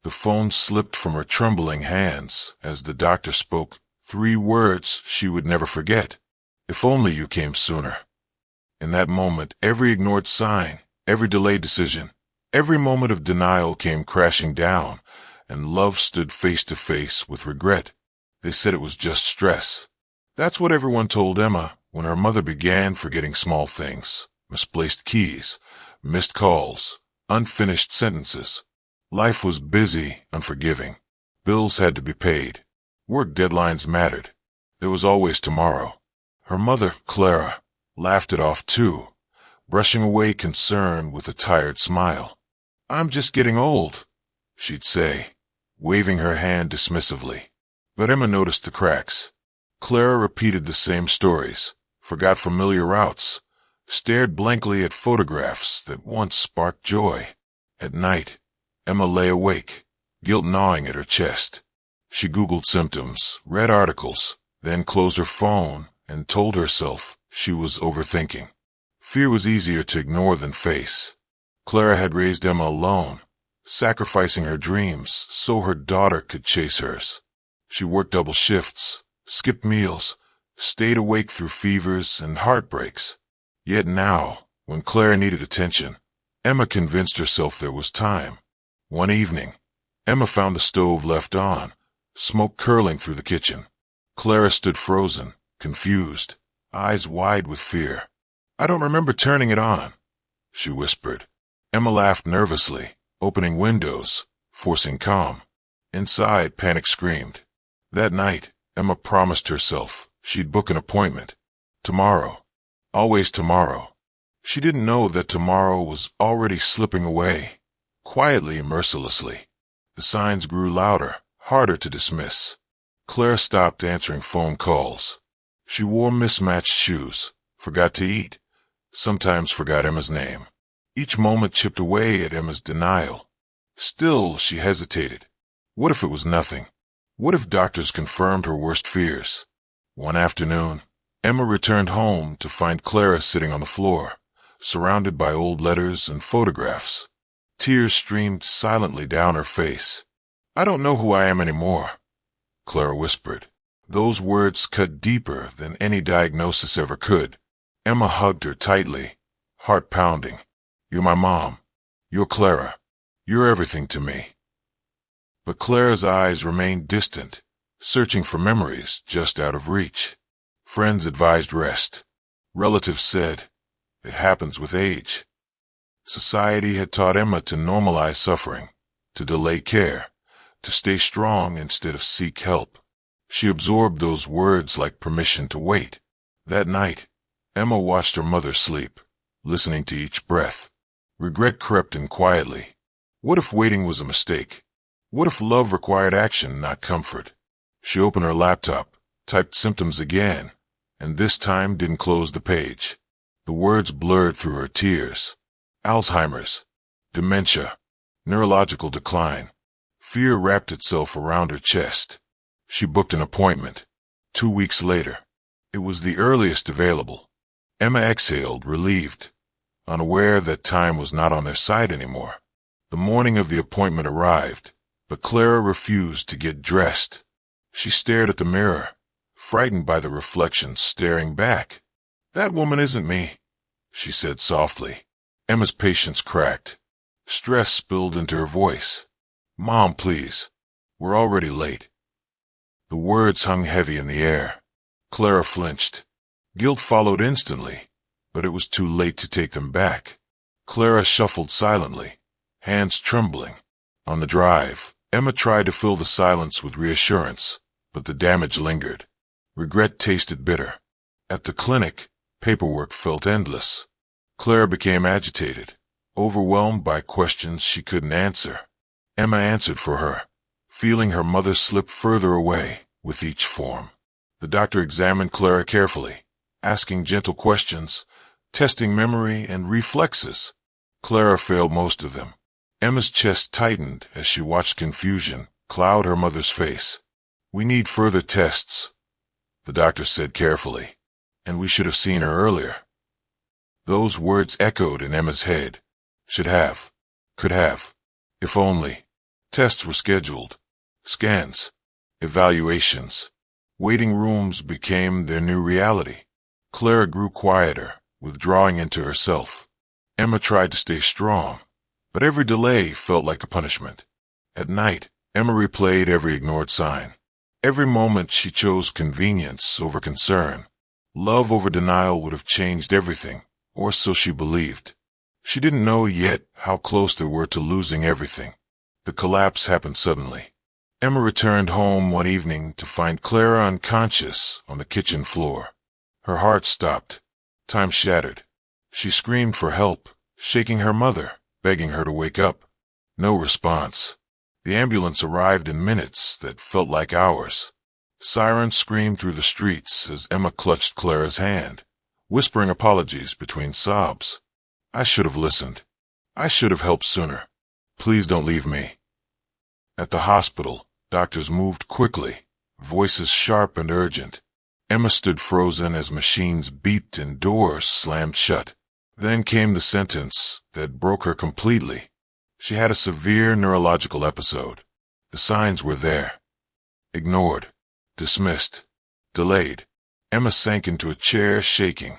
The phone slipped from her trembling hands as the doctor spoke 3 words she would never forget. If only you came sooner. In that moment, every ignored sign, every delayed decision, every moment of denial came crashing down, and love stood face to face with regret. They said it was just stress. That's what everyone told Emma when her mother began forgetting small things, misplaced keys, missed calls, unfinished sentences. Life was busy, unforgiving. Bills had to be paid. Work deadlines mattered. There was always tomorrow. Her mother, Clara, laughed it off too, brushing away concern with a tired smile. "I'm just getting old," she'd say, waving her hand dismissively. But Emma noticed the cracks. Clara repeated the same stories, forgot familiar routes, stared blankly at photographs that once sparked joy. At night, Emma lay awake, guilt gnawing at her chest. She Googled symptoms, read articles, then closed her phone and told herself she was overthinking. Fear was easier to ignore than face. Clara had raised Emma alone, sacrificing her dreams so her daughter could chase hers. She worked double shifts, skipped meals, stayed awake through fevers and heartbreaks. Yet now, when Clara needed attention, Emma convinced herself there was time. One evening, Emma found the stove left on, smoke curling through the kitchen. Clara stood frozen, confused, eyes wide with fear. "I don't remember turning it on," she whispered. Emma laughed nervously, opening windows, forcing calm. Inside, panic screamed. That night, Emma promised herself she'd book an appointment. Tomorrow. Always tomorrow. She didn't know that tomorrow was already slipping away, quietly and mercilessly. The signs grew louder, harder to dismiss. Clara stopped answering phone calls. She wore mismatched shoes, forgot to eat, sometimes forgot Emma's name. Each moment chipped away at Emma's denial. Still, she hesitated. What if it was nothing? What if doctors confirmed her worst fears? One afternoon, Emma returned home to find Clara sitting on the floor, surrounded by old letters and photographs. Tears streamed silently down her face. "I don't know who I am anymore," Clara whispered. Those words cut deeper than any diagnosis ever could. Emma hugged her tightly, heart pounding. "You're my mom. You're Clara. You're everything to me." But Clara's eyes remained distant, searching for memories just out of reach. Friends advised rest. Relatives said, "It happens with age." Society had taught Emma to normalize suffering, to delay care, to stay strong instead of seek help. She absorbed those words like permission to wait. That night, Emma watched her mother sleep, listening to each breath. Regret crept in quietly. What if waiting was a mistake? What if love required action, not comfort? She opened her laptop, typed symptoms again, and this time didn't close the page. The words blurred through her tears. Alzheimer's, dementia, neurological decline. Fear wrapped itself around her chest. She booked an appointment. 2 weeks later. It was the earliest available. Emma exhaled, relieved, unaware that time was not on their side anymore. The morning of the appointment arrived, but Clara refused to get dressed. She stared at the mirror, frightened by the reflection staring back. "That woman isn't me," she said softly. Emma's patience cracked. Stress spilled into her voice. "Mom, please. We're already late." The words hung heavy in the air. Clara flinched. Guilt followed instantly, but it was too late to take them back. Clara shuffled silently, hands trembling. On the drive, Emma tried to fill the silence with reassurance, but the damage lingered. Regret tasted bitter. At the clinic, paperwork felt endless. Clara became agitated, overwhelmed by questions she couldn't answer. Emma answered for her, feeling her mother slip further away with each form. The doctor examined Clara carefully, asking gentle questions, testing memory and reflexes. Clara failed most of them. Emma's chest tightened as she watched confusion cloud her mother's face. "We need further tests," the doctor said carefully, "and we should have seen her earlier." Those words echoed in Emma's head. Should have. Could have. If only. Tests were scheduled. Scans. Evaluations. Waiting rooms became their new reality. Clara grew quieter, withdrawing into herself. Emma tried to stay strong, but every delay felt like a punishment. At night, Emma replayed every ignored sign. Every moment she chose convenience over concern. Love over denial would have changed everything, or so she believed. She didn't know yet how close they were to losing everything. The collapse happened suddenly. Emma returned home one evening to find Clara unconscious on the kitchen floor. Her heart stopped. Time shattered. She screamed for help, shaking her mother, begging her to wake up. No response. The ambulance arrived in minutes that felt like hours. Sirens screamed through the streets as Emma clutched Clara's hand, whispering apologies between sobs. I should have listened. I should have helped sooner. Please don't leave me. At the hospital, doctors moved quickly, voices sharp and urgent. Emma stood frozen as machines beeped and doors slammed shut. Then came the sentence that broke her completely. She had a severe neurological episode. The signs were there. Ignored. Dismissed. Delayed. Emma sank into a chair, shaking.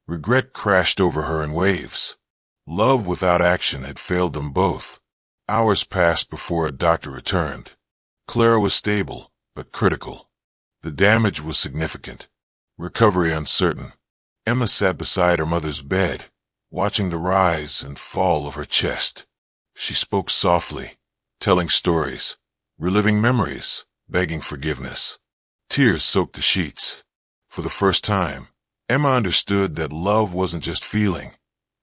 Regret crashed over her in waves. Love without action had failed them both. Hours passed before a doctor returned. Clara was stable, but critical. The damage was significant. Recovery uncertain. Emma sat beside her mother's bed, watching the rise and fall of her chest. She spoke softly, telling stories, reliving memories, begging forgiveness. Tears soaked the sheets. For the first time, Emma understood that love wasn't just feeling,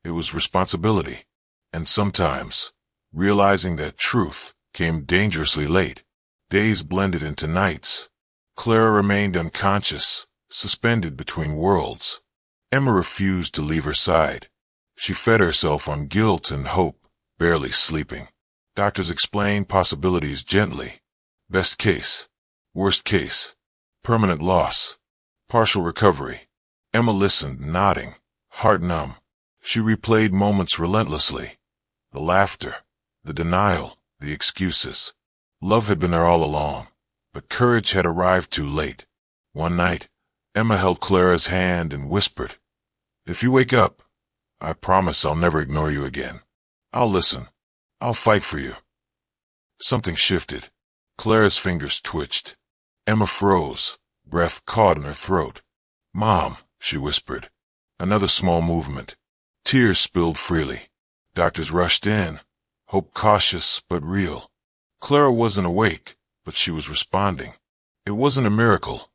it was responsibility. And sometimes, realizing that truth came dangerously late. Days blended into nights. Clara remained unconscious, suspended between worlds. Emma refused to leave her side. She fed herself on guilt and hope, barely sleeping. Doctors explained possibilities gently. Best case. Worst case. Permanent loss. Partial recovery. Emma listened, nodding, heart numb. She replayed moments relentlessly. The laughter, the denial, the excuses. Love had been there all along, but courage had arrived too late. One night, Emma held Clara's hand and whispered, "If you wake up, I promise I'll never ignore you again. I'll listen. I'll fight for you." Something shifted. Clara's fingers twitched. Emma froze, breath caught in her throat. "Mom," she whispered. Another small movement. Tears spilled freely. Doctors rushed in, hope cautious but real. Clara wasn't awake, but she was responding. It wasn't a miracle.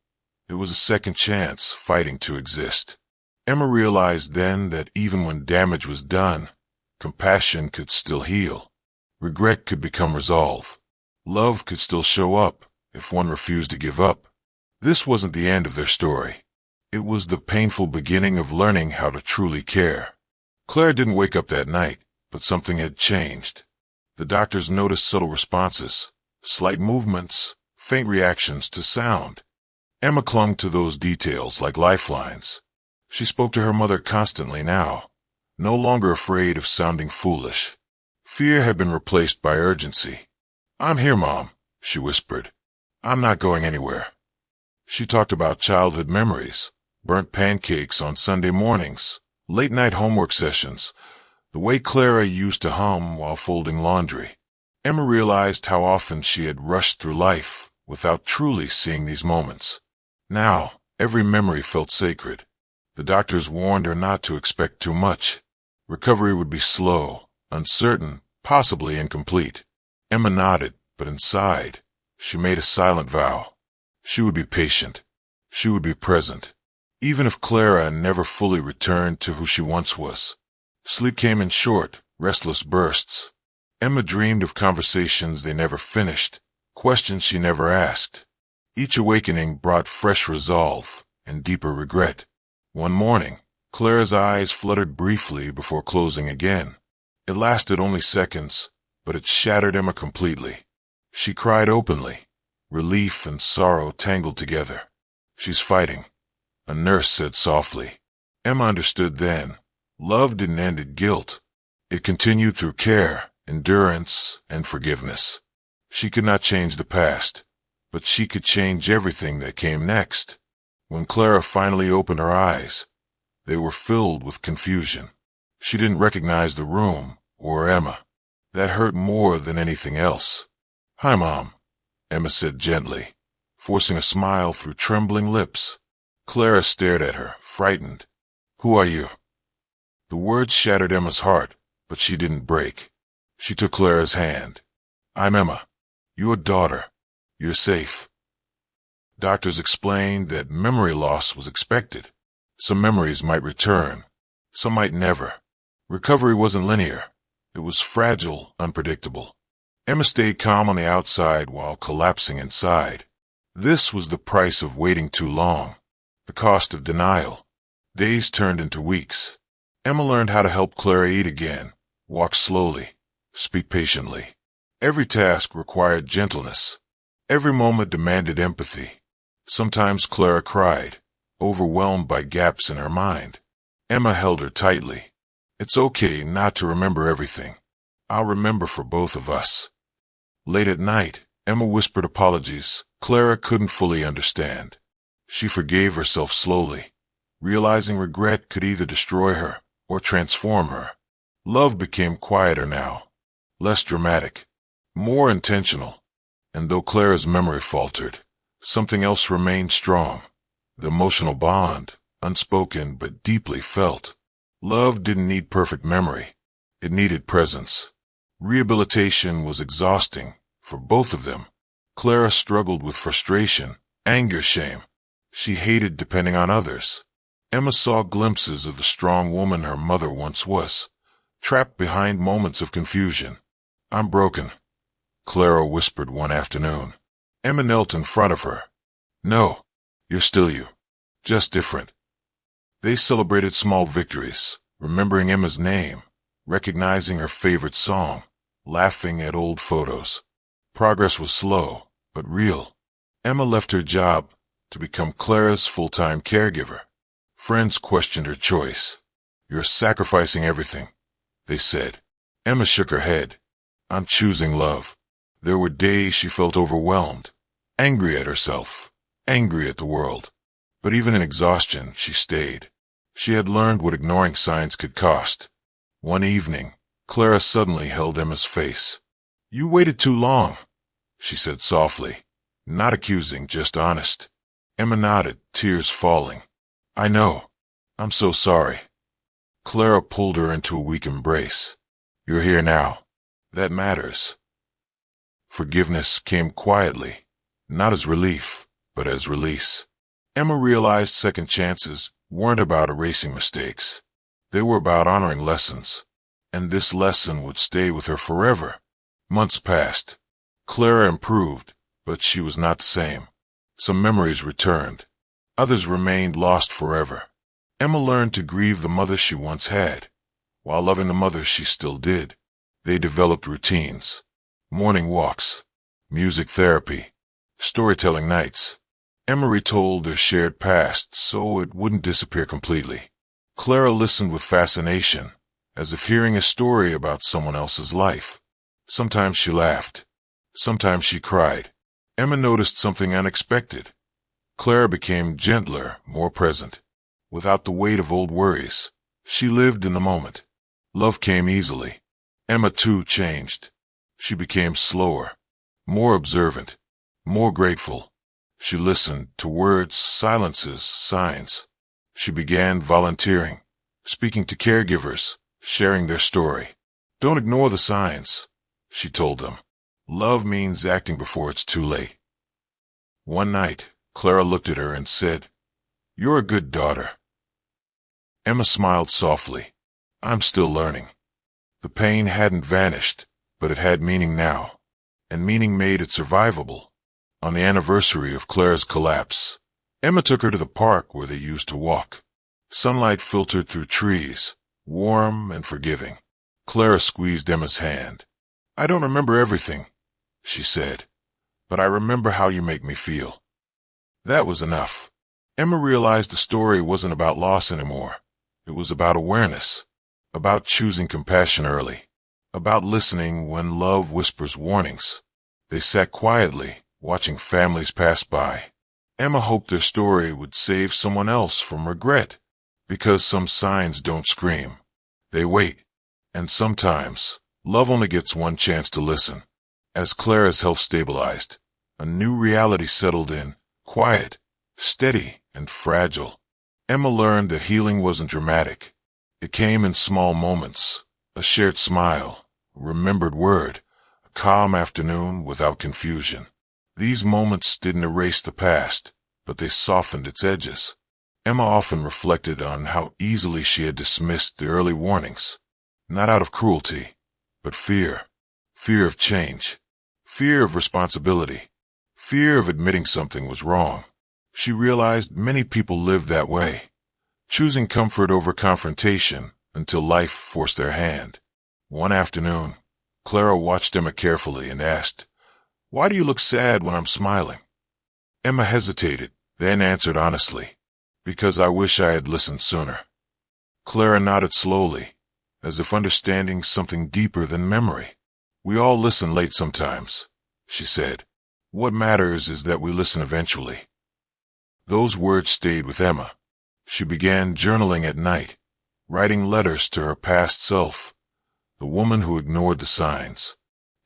It was a second chance fighting to exist. Emma realized then that even when damage was done, compassion could still heal. Regret could become resolve. Love could still show up if one refused to give up. This wasn't the end of their story. It was the painful beginning of learning how to truly care. Clara didn't wake up that night, but something had changed. The doctors noticed subtle responses, slight movements, faint reactions to sound. Emma clung to those details like lifelines. She spoke to her mother constantly now, no longer afraid of sounding foolish. Fear had been replaced by urgency. "I'm here, Mom," she whispered. "I'm not going anywhere." She talked about childhood memories, burnt pancakes on Sunday mornings, late-night homework sessions, the way Clara used to hum while folding laundry. Emma realized how often she had rushed through life without truly seeing these moments. Now, every memory felt sacred. The doctors warned her not to expect too much. Recovery would be slow, uncertain, possibly incomplete. Emma nodded, but inside, she made a silent vow. She would be patient. She would be present. Even if Clara never fully returned to who she once was. Sleep came in short, restless bursts. Emma dreamed of conversations they never finished, questions she never asked. Each awakening brought fresh resolve and deeper regret. One morning, Clara's eyes fluttered briefly before closing again. It lasted only seconds, but it shattered Emma completely. She cried openly, relief and sorrow tangled together. "She's fighting," a nurse said softly. Emma understood then. Love didn't end in guilt. It continued through care, endurance, and forgiveness. She could not change the past, but she could change everything that came next. When Clara finally opened her eyes, they were filled with confusion. She didn't recognize the room or Emma. That hurt more than anything else. "Hi, Mom," Emma said gently, forcing a smile through trembling lips. Clara stared at her, frightened. "Who are you?" The words shattered Emma's heart, but she didn't break. She took Clara's hand. "I'm Emma. Your daughter. You're safe." Doctors explained that memory loss was expected. Some memories might return. Some might never. Recovery wasn't linear. It was fragile, unpredictable. Emma stayed calm on the outside while collapsing inside. This was the price of waiting too long. The cost of denial. Days turned into weeks. Emma learned how to help Clara eat again, walk slowly, speak patiently. Every task required gentleness. Every moment demanded empathy. Sometimes Clara cried, overwhelmed by gaps in her mind. Emma held her tightly. "It's okay not to remember everything. I'll remember for both of us." Late at night, Emma whispered apologies Clara couldn't fully understand. She forgave herself slowly, realizing regret could either destroy her or transform her. Love became quieter now, less dramatic, more intentional. And though Clara's memory faltered, something else remained strong. The emotional bond, unspoken but deeply felt. Love didn't need perfect memory. It needed presence. Rehabilitation was exhausting for both of them. Clara struggled with frustration, anger, shame. She hated depending on others. Emma saw glimpses of the strong woman her mother once was, trapped behind moments of confusion. "I'm broken," Clara whispered one afternoon. Emma knelt in front of her. "No, you're still you, just different." They celebrated small victories, remembering Emma's name, recognizing her favorite song, laughing at old photos. Progress was slow, but real. Emma left her job to become Clara's full-time caregiver. Friends questioned her choice. "You're sacrificing everything," they said. Emma shook her head. "I'm choosing love." There were days she felt overwhelmed, angry at herself, angry at the world. But even in exhaustion, she stayed. She had learned what ignoring signs could cost. One evening, Clara suddenly held Emma's face. "You waited too long," she said softly, not accusing, just honest. Emma nodded, tears falling. "I know. I'm so sorry." Clara pulled her into a weak embrace. "You're here now. That matters." Forgiveness came quietly, not as relief, but as release. Emma realized second chances weren't about erasing mistakes. They were about honoring lessons. And this lesson would stay with her forever. Months passed. Clara improved, but she was not the same. Some memories returned. Others remained lost forever. Emma learned to grieve the mother she once had, while loving the mother she still did. They developed routines. Morning walks, music therapy, storytelling nights. Emma retold their shared past so it wouldn't disappear completely. Clara listened with fascination, as if hearing a story about someone else's life. Sometimes she laughed. Sometimes she cried. Emma noticed something unexpected. Clara became gentler, more present. Without the weight of old worries, she lived in the moment. Love came easily. Emma, too, changed. She became slower, more observant, more grateful. She listened to words, silences, signs. She began volunteering, speaking to caregivers, sharing their story. "Don't ignore the signs," she told them. "Love means acting before it's too late." One night, Clara looked at her and said, "You're a good daughter." Emma smiled softly. "I'm still learning." The pain hadn't vanished, but it had meaning now, and meaning made it survivable. On the anniversary of Clara's collapse, Emma took her to the park where they used to walk. Sunlight filtered through trees, warm and forgiving. Clara squeezed Emma's hand. "I don't remember everything," she said, "but I remember how you make me feel." That was enough. Emma realized the story wasn't about loss anymore. It was about awareness, about choosing compassion early, about listening when love whispers warnings. They sat quietly, watching families pass by. Emma hoped their story would save someone else from regret, because some signs don't scream. They wait. And sometimes, love only gets one chance to listen. As Clara's health stabilized, a new reality settled in, quiet, steady, and fragile. Emma learned that healing wasn't dramatic. It came in small moments, a shared smile, a remembered word, a calm afternoon without confusion. These moments didn't erase the past, but they softened its edges. Emma often reflected on how easily she had dismissed the early warnings, not out of cruelty, but fear. Fear of change. Fear of responsibility. Fear of admitting something was wrong. She realized many people lived that way, choosing comfort over confrontation until life forced their hand. One afternoon, Clara watched Emma carefully and asked, "Why do you look sad when I'm smiling?" Emma hesitated, then answered honestly, "Because I wish I had listened sooner." Clara nodded slowly, as if understanding something deeper than memory. "We all listen late sometimes," she said. "What matters is that we listen eventually." Those words stayed with Emma. She began journaling at night, writing letters to her past self, the woman who ignored the signs.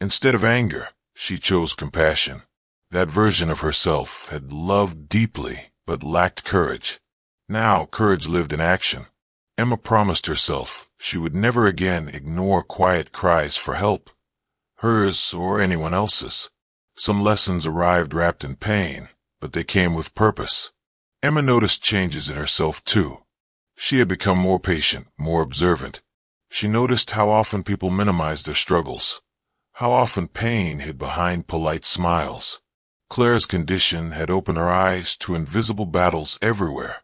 Instead of anger, she chose compassion. That version of herself had loved deeply but lacked courage. Now courage lived in action. Emma promised herself she would never again ignore quiet cries for help, hers or anyone else's. Some lessons arrived wrapped in pain, but they came with purpose. Emma noticed changes in herself too. She had become more patient, more observant. She noticed how often people minimized their struggles, how often pain hid behind polite smiles. Clara's condition had opened her eyes to invisible battles everywhere.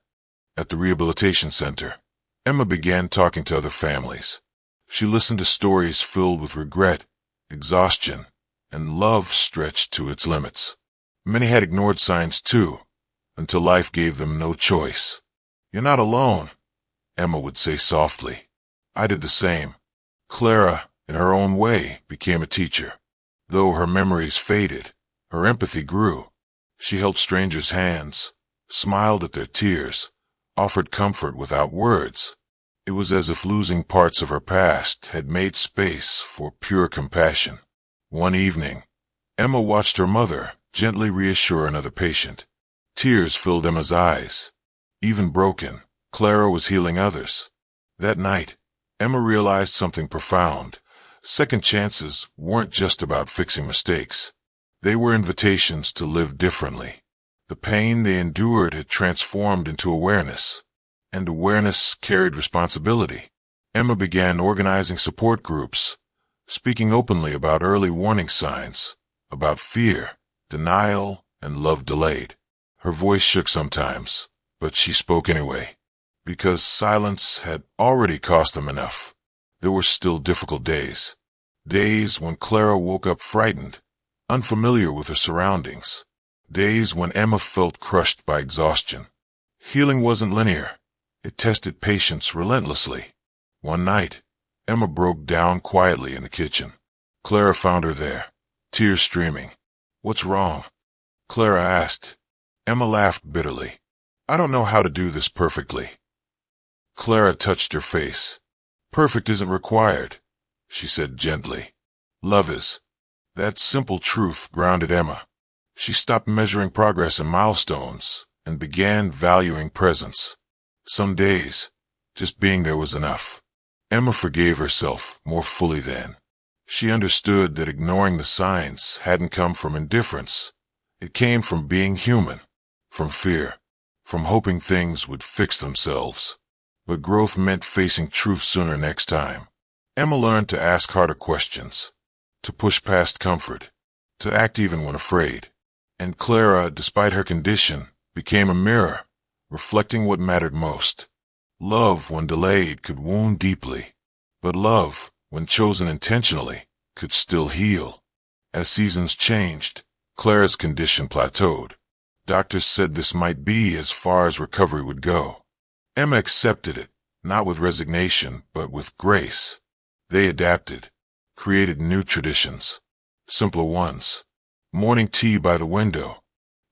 At the rehabilitation center, Emma began talking to other families. She listened to stories filled with regret, exhaustion, and love stretched to its limits. Many had ignored signs too, until life gave them no choice. "You're not alone," Emma would say softly. I did the same. Clara, in her own way, became a teacher. Though her memories faded, her empathy grew. She held strangers' hands, smiled at their tears, offered comfort without words. It was as if losing parts of her past had made space for pure compassion. One evening, Emma watched her mother gently reassure another patient. Tears filled Emma's eyes. Even broken, Clara was healing others. That night, Emma realized something profound. Second chances weren't just about fixing mistakes. They were invitations to live differently. The pain they endured had transformed into awareness, and awareness carried responsibility. Emma began organizing support groups, speaking openly about early warning signs, about fear, denial, and love delayed. Her voice shook sometimes, but she spoke anyway, because silence had already cost them enough. There were still difficult days. Days when Clara woke up frightened, unfamiliar with her surroundings. Days when Emma felt crushed by exhaustion. Healing wasn't linear. It tested patience relentlessly. One night, Emma broke down quietly in the kitchen. Clara found her there, tears streaming. "What's wrong?" Clara asked. Emma laughed bitterly. "I don't know how to do this perfectly." Clara touched her face. "Perfect isn't required," she said gently. "Love is." That simple truth grounded Emma. She stopped measuring progress in milestones and began valuing presence. Some days, just being there was enough. Emma forgave herself more fully then. She understood that ignoring the signs hadn't come from indifference. It came from being human, from fear, from hoping things would fix themselves. But growth meant facing truth sooner next time. Emma learned to ask harder questions, to push past comfort, to act even when afraid. And Clara, despite her condition, became a mirror, reflecting what mattered most. Love, when delayed, could wound deeply, but love, when chosen intentionally, could still heal. As seasons changed, Clara's condition plateaued. Doctors said this might be as far as recovery would go. Emma accepted it, not with resignation, but with grace. They adapted, created new traditions, simpler ones. Morning tea by the window.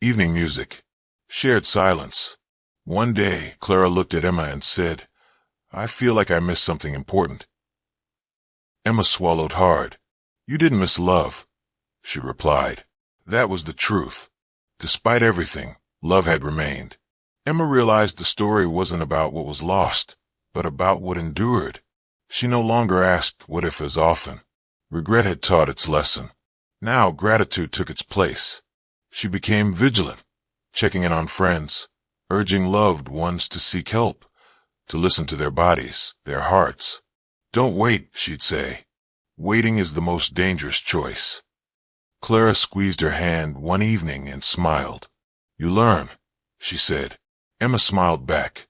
Evening music. Shared silence. One day, Clara looked at Emma and said, "I feel like I missed something important." Emma swallowed hard. "You didn't miss love," she replied. That was the truth. Despite everything, love had remained. Emma realized the story wasn't about what was lost, but about what endured. She no longer asked what if as often. Regret had taught its lesson. Now gratitude took its place. She became vigilant, checking in on friends, urging loved ones to seek help, to listen to their bodies, their hearts. "Don't wait," she'd say. "Waiting is the most dangerous choice." Clara squeezed her hand one evening and smiled. "You learn," she said. Emma smiled back.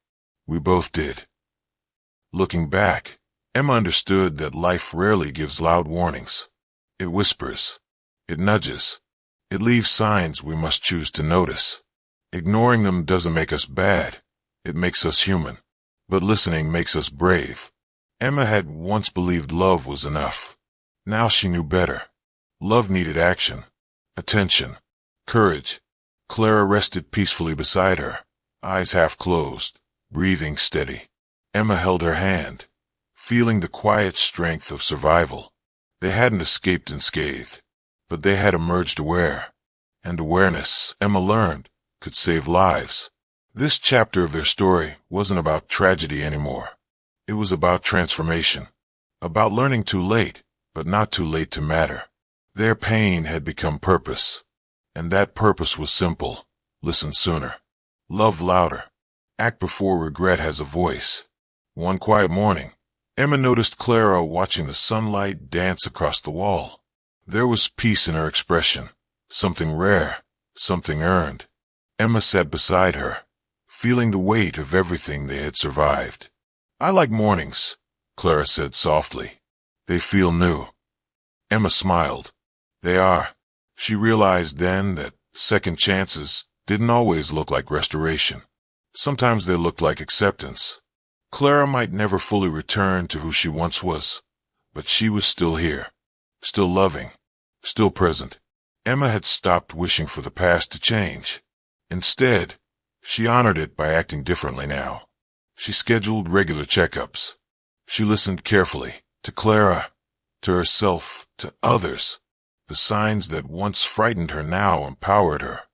We both did. Looking back, Emma understood that life rarely gives loud warnings. It whispers. It nudges. It leaves signs we must choose to notice. Ignoring them doesn't make us bad. It makes us human. But listening makes us brave. Emma had once believed love was enough. Now she knew better. Love needed action, attention, courage. Clara rested peacefully beside her, eyes half closed, breathing steady. Emma held her hand, feeling the quiet strength of survival. They hadn't escaped unscathed, but they had emerged aware. And awareness, Emma learned, could save lives. This chapter of their story wasn't about tragedy anymore. It was about transformation, about learning too late, but not too late to matter. Their pain had become purpose, and that purpose was simple. Listen sooner. Love louder. Act before regret has a voice. One quiet morning, Emma noticed Clara watching the sunlight dance across the wall. There was peace in her expression, something rare, something earned. Emma sat beside her, feeling the weight of everything they had survived. "I like mornings," Clara said softly. "They feel new." Emma smiled. "They are." She realized then that second chances didn't always look like restoration. Sometimes they looked like acceptance. Clara might never fully return to who she once was, but she was still here, still loving, still present. Emma had stopped wishing for the past to change. Instead, she honored it by acting differently now. She scheduled regular checkups. She listened carefully to Clara, to herself, to others. The signs that once frightened her now empowered her.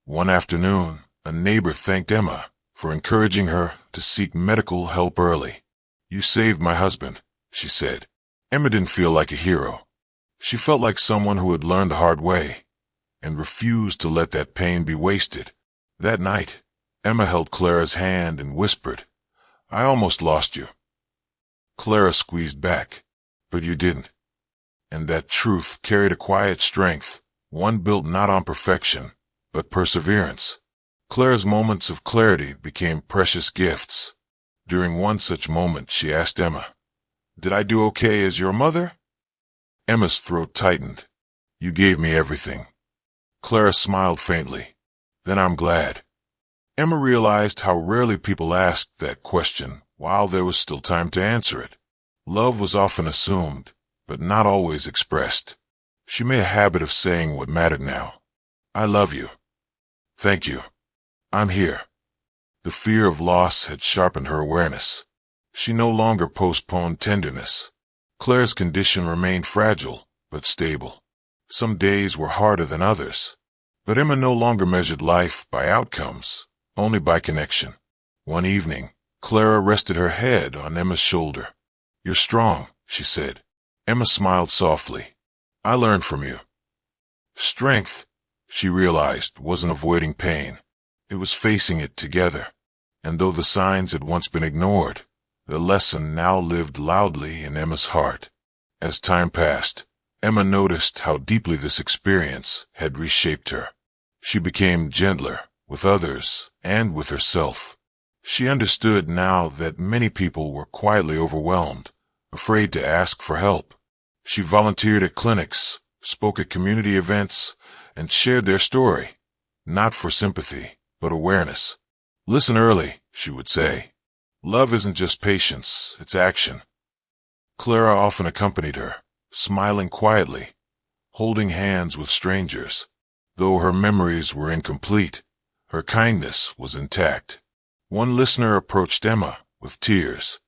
One afternoon, a neighbor thanked Emma for encouraging her to seek medical help early. "You saved my husband," she said. Emma didn't feel like a hero. She felt like someone who had learned the hard way and refused to let that pain be wasted. That night, Emma held Clara's hand and whispered, "I almost lost you." Clara squeezed back, "But you didn't." And that truth carried a quiet strength, one built not on perfection, but perseverance. Clara's moments of clarity became precious gifts. During one such moment, she asked Emma, "Did I do okay as your mother?" Emma's throat tightened. "You gave me everything." Clara smiled faintly. "Then I'm glad." Emma realized how rarely people asked that question while there was still time to answer it. Love was often assumed, but not always expressed. She made a habit of saying what mattered now. "I love you. Thank you. I'm here." The fear of loss had sharpened her awareness. She no longer postponed tenderness. Clara's condition remained fragile, but stable. Some days were harder than others. But Emma no longer measured life by outcomes, only by connection. One evening, Clara rested her head on Emma's shoulder. "You're strong," she said. Emma smiled softly. "I learned from you." Strength, she realized, wasn't avoiding pain. It was facing it together. And though the signs had once been ignored, the lesson now lived loudly in Emma's heart. As time passed, Emma noticed how deeply this experience had reshaped her. She became gentler with others and with herself. She understood now that many people were quietly overwhelmed, afraid to ask for help. She volunteered at clinics, spoke at community events, and shared their story, not for sympathy, but awareness. "Listen early," she would say. "Love isn't just patience, it's action." Clara often accompanied her, smiling quietly, holding hands with strangers. Though her memories were incomplete, her kindness was intact. One listener approached Emma with tears.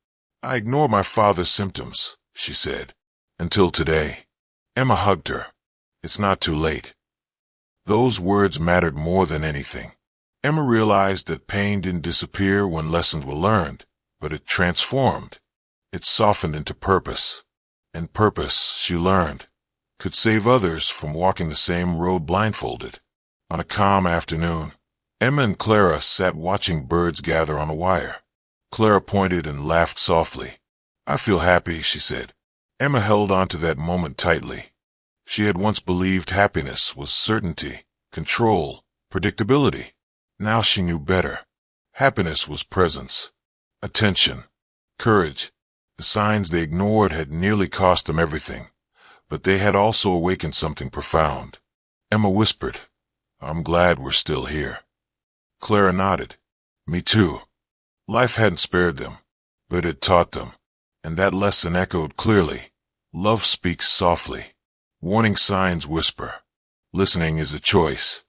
"I ignore my father's symptoms," she said, "until today." Emma hugged her. "It's not too late." Those words mattered more than anything. Emma realized that pain didn't disappear when lessons were learned, but it transformed. It softened into purpose. And purpose, she learned, could save others from walking the same road blindfolded. On a calm afternoon, Emma and Clara sat watching birds gather on a wire. Clara pointed and laughed softly. "I feel happy," she said. Emma held on to that moment tightly. She had once believed happiness was certainty, control, predictability. Now she knew better. Happiness was presence, attention, courage. The signs they ignored had nearly cost them everything, but they had also awakened something profound. Emma whispered, "I'm glad we're still here." Clara nodded. "Me too." Life hadn't spared them, but it taught them, and that lesson echoed clearly. Love speaks softly. Warning signs whisper. Listening is a choice.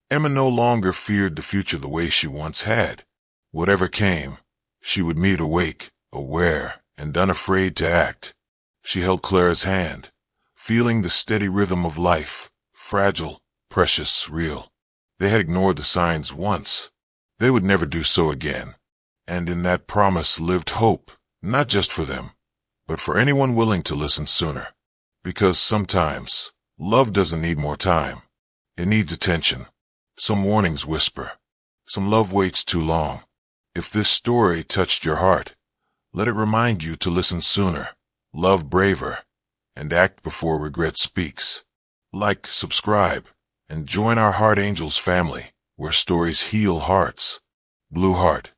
Emma no longer feared the future the way she once had. Whatever came, she would meet awake, aware, and unafraid to act. She held Clara's hand, feeling the steady rhythm of life, fragile, precious, real. They had ignored the signs once. They would never do so again. And in that promise lived hope, not just for them, but for anyone willing to listen sooner. Because sometimes, love doesn't need more time. It needs attention. Some warnings whisper. Some love waits too long. If this story touched your heart, let it remind you to listen sooner, love braver, and act before regret speaks. Like, subscribe, and join our Heart Angels family, where stories heal hearts. Blue Heart.